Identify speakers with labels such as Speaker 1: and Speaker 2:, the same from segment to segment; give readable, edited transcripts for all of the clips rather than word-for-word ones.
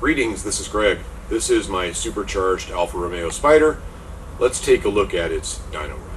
Speaker 1: Greetings, this is Greg. This is my supercharged Alfa Romeo Spider. Let's take a look at its dyno run.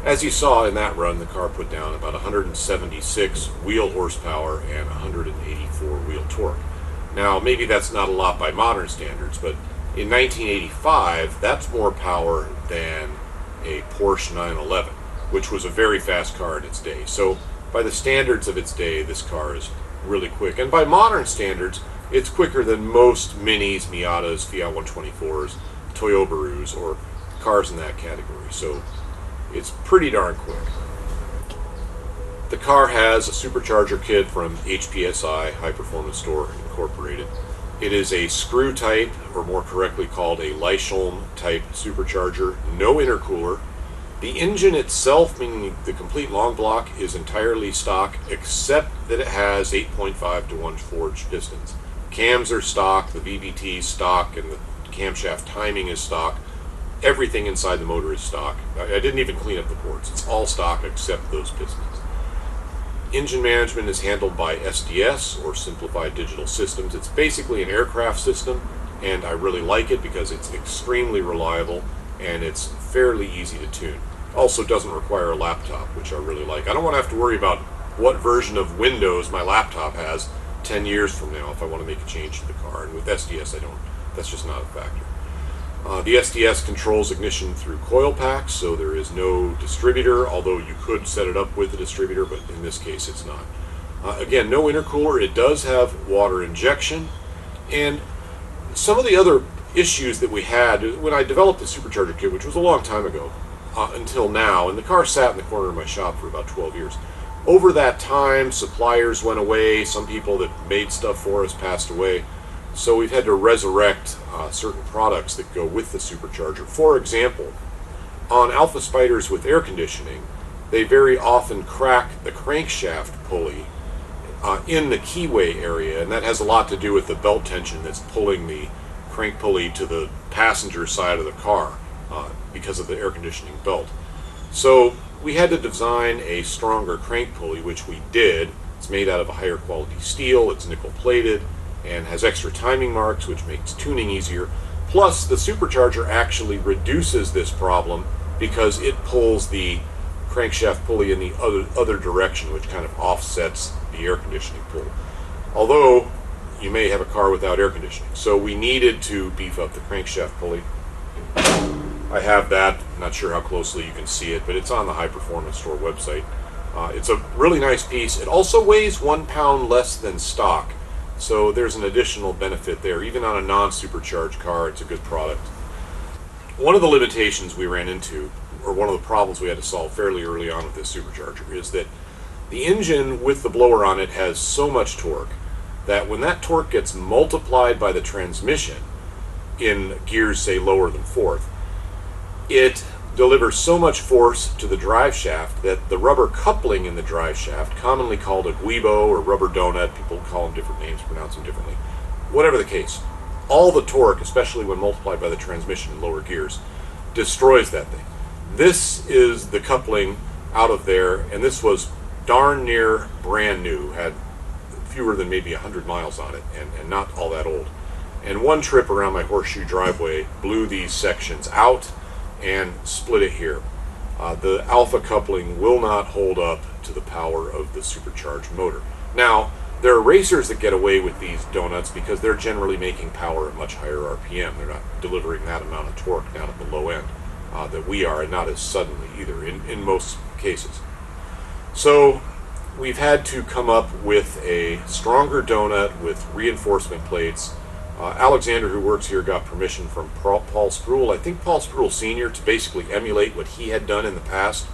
Speaker 1: As you saw in that run, the car put down about 176 wheel horsepower and 184 wheel torque. Now, maybe that's not a lot by modern standards, but in 1985, that's more power than a Porsche 911, which was a very fast car in its day. So, by the standards of its day, this car is really quick. And by modern standards, it's quicker than most Minis, Miatas, Fiat 124s, Toyobarus, or cars in that category. So, it's pretty darn quick. The car has a supercharger kit from HPSI, High Performance Store Incorporated. It is a screw type, or more correctly called a Leicholm type supercharger, no intercooler. The engine itself, meaning the complete long block, is entirely stock, except that it has 8.5 to 1 forged pistons. Cams are stock, the VVT is stock, and the camshaft timing is stock. Everything inside the motor is stock. I didn't even clean up the ports. It's all stock except those pistons. Engine management is handled by SDS, or Simplified Digital Systems. It's basically an aircraft system, and I really like it because it's extremely reliable and it's fairly easy to tune. Also doesn't require a laptop, which I really like. I don't want to have to worry about what version of Windows my laptop has 10 years from now if I want to make a change to the car. And with SDS, I don't. That's just not a factor. The SDS controls ignition through coil packs, so there is no distributor, although you could set it up with a distributor, but in this case it's not. Again, no intercooler. It does have water injection, and some of the other issues that we had when I developed the supercharger kit, which was a long time ago, until now, and the car sat in the corner of my shop for about 12 years. Over that time, suppliers went away, some people that made stuff for us passed away. So we've had to resurrect certain products that go with the supercharger. For example, on Alfa Spiders with air conditioning, they very often crack the crankshaft pulley in the keyway area, and that has a lot to do with the belt tension that's pulling the crank pulley to the passenger side of the car because of the air conditioning belt. So we had to design a stronger crank pulley, which we did. It's made out of a higher quality steel, it's nickel plated, and has extra timing marks, which makes tuning easier. Plus, the supercharger actually reduces this problem because it pulls the crankshaft pulley in the other direction, which kind of offsets the air conditioning pull. Although, you may have a car without air conditioning. So we needed to beef up the crankshaft pulley. I have that. I'm not sure how closely you can see it, but it's on the High Performance Store website. It's a really nice piece. It also weighs 1 pound less than stock. So there's an additional benefit there. Even on a non-supercharged car, it's a good product. One of the limitations we ran into, or one of the problems we had to solve fairly early on with this supercharger, is that the engine with the blower on it has so much torque that when that torque gets multiplied by the transmission in gears, say, lower than fourth, it delivers so much force to the drive shaft that the rubber coupling in the drive shaft, commonly called a guibo or rubber donut, people call them different names, pronounce them differently, whatever the case, all the torque, especially when multiplied by the transmission in lower gears, destroys that thing. This is the coupling out of there, and this was darn near brand new, had fewer than maybe 100 miles on it, and not all that old. And one trip around my horseshoe driveway blew these sections out and split it here. The alpha coupling will not hold up to the power of the supercharged motor. Now, there are racers that get away with these donuts because they're generally making power at much higher RPM. They're not delivering that amount of torque down at the low end that we are, and not as suddenly either in most cases. So we've had to come up with a stronger donut with reinforcement plates. Alexander, who works here, got permission from Paul Spruill, I think Paul Spruill Sr., to basically emulate what he had done in the past.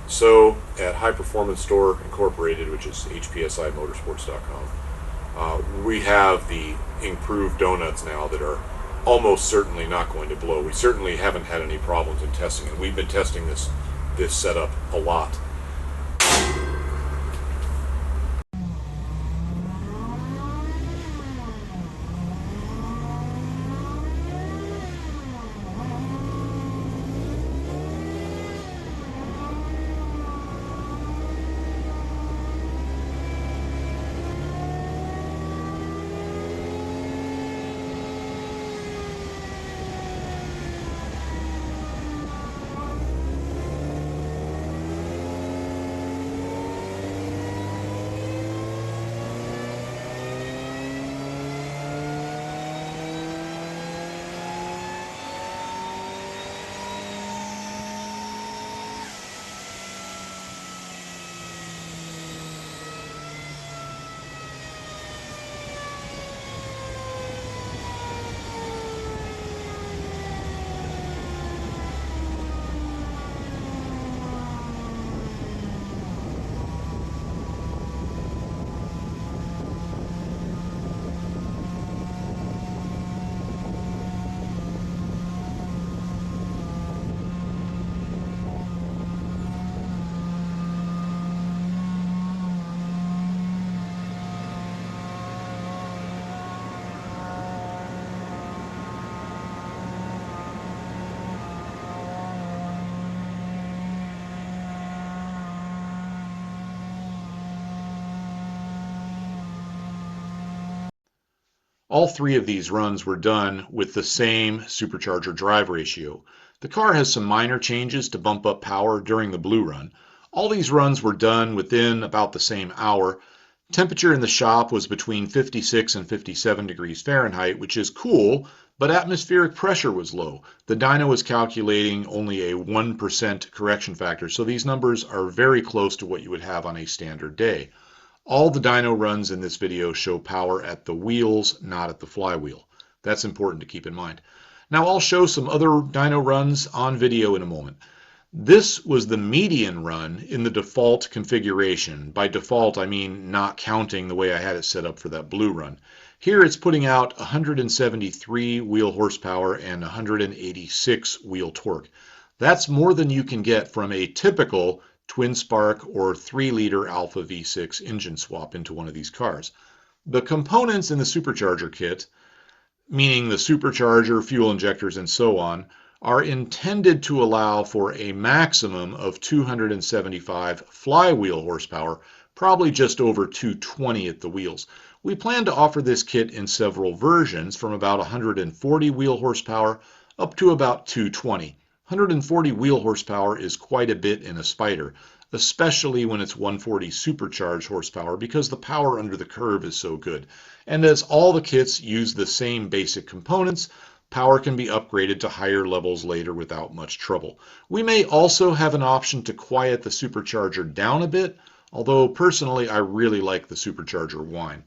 Speaker 1: So at High Performance Store Incorporated, which is hpsimotorsports.com, we have the improved donuts now that are almost certainly not going to blow. We certainly haven't had any problems in testing it. We've been testing this setup a lot. All three of these runs were done with the same supercharger drive ratio. The car has some minor changes to bump up power during the blue run. All these runs were done within about the same hour. Temperature in the shop was between 56 and 57 degrees Fahrenheit, which is cool, but atmospheric pressure was low. The dyno was calculating only a 1% correction factor, so these numbers are very close to what you would have on a standard day. All the dyno runs in this video show power at the wheels, not at the flywheel. That's important to keep in mind. Now I'll show some other dyno runs on video in a moment. This was the median run in the default configuration. By default, I mean not counting the way I had it set up for that blue run. Here it's putting out 173 wheel horsepower and 186 wheel torque. That's more than you can get from a typical twin spark or 3-liter Alfa V6 engine swap into one of these cars. The components in the supercharger kit, meaning the supercharger, fuel injectors, and so on, are intended to allow for a maximum of 275 flywheel horsepower, probably just over 220 at the wheels. We plan to offer this kit in several versions, from about 140 wheel horsepower up to about 220. 140 wheel horsepower is quite a bit in a Spider, especially when it's 140 supercharged horsepower, because the power under the curve is so good. And as all the kits use the same basic components, power can be upgraded to higher levels later without much trouble. We may also have an option to quiet the supercharger down a bit, although personally I really like the supercharger whine.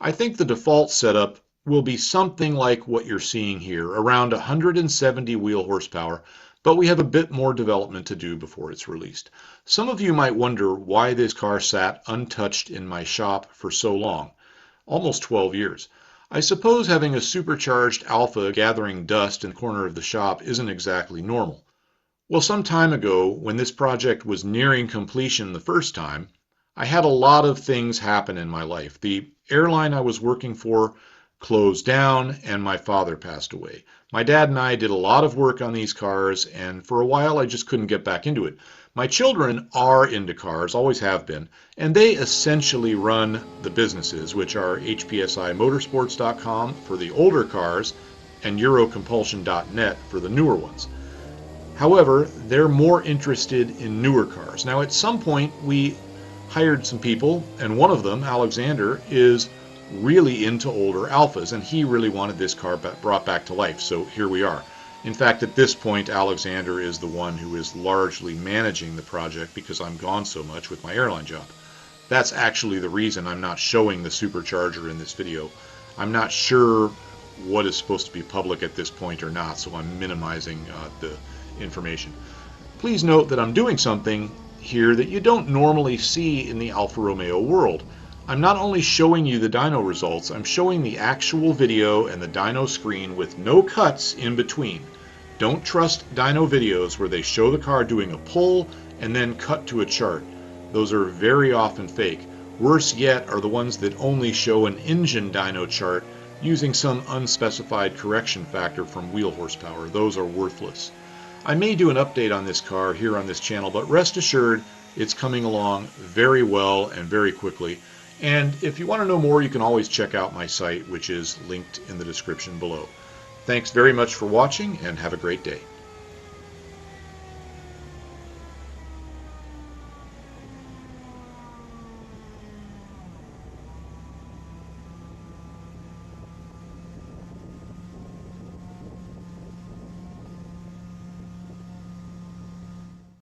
Speaker 1: I think the default setup will be something like what you're seeing here, around 170 wheel horsepower, but we have a bit more development to do before it's released. Some of you might wonder why this car sat untouched in my shop for so long, almost 12 years. I suppose having a supercharged Alfa gathering dust in the corner of the shop isn't exactly normal. Well, some time ago, when this project was nearing completion the first time, I had a lot of things happen in my life. The airline I was working for closed down, and my father passed away. My dad and I did a lot of work on these cars, and for a while I just couldn't get back into it.
Speaker 2: My children are into cars, always have been, and they essentially run the businesses, which are hpsimotorsports.com for the older cars and eurocompulsion.net for the newer ones. However, they're more interested in newer cars. Now, at some point, we hired some people, and one of them, Alexander, is really into older Alphas, and he really wanted this car brought back to life. So here we are. In fact, at this point, Alexander is the one who is largely managing the project because I'm gone so much with my airline job. That's actually the reason I'm not showing the Supercharger in this video. I'm not sure what is supposed to be public at this point or not, so I'm minimizing the information. Please note that I'm doing something here that you don't normally see in the Alfa Romeo world. I'm not only showing you the dyno results, I'm showing the actual video and the dyno screen with no cuts in between. Don't trust dyno videos where they show the car doing a pull and then cut to a chart. Those are very often fake. Worse yet are the ones that only show an engine dyno chart using some unspecified correction factor from wheel horsepower. Those are worthless. I may do an update on this car here on this channel, but rest assured it's coming along very well and very quickly. And if you want to know more, you can always check out my site, which is linked in the description below. Thanks very much for watching, and have a great day.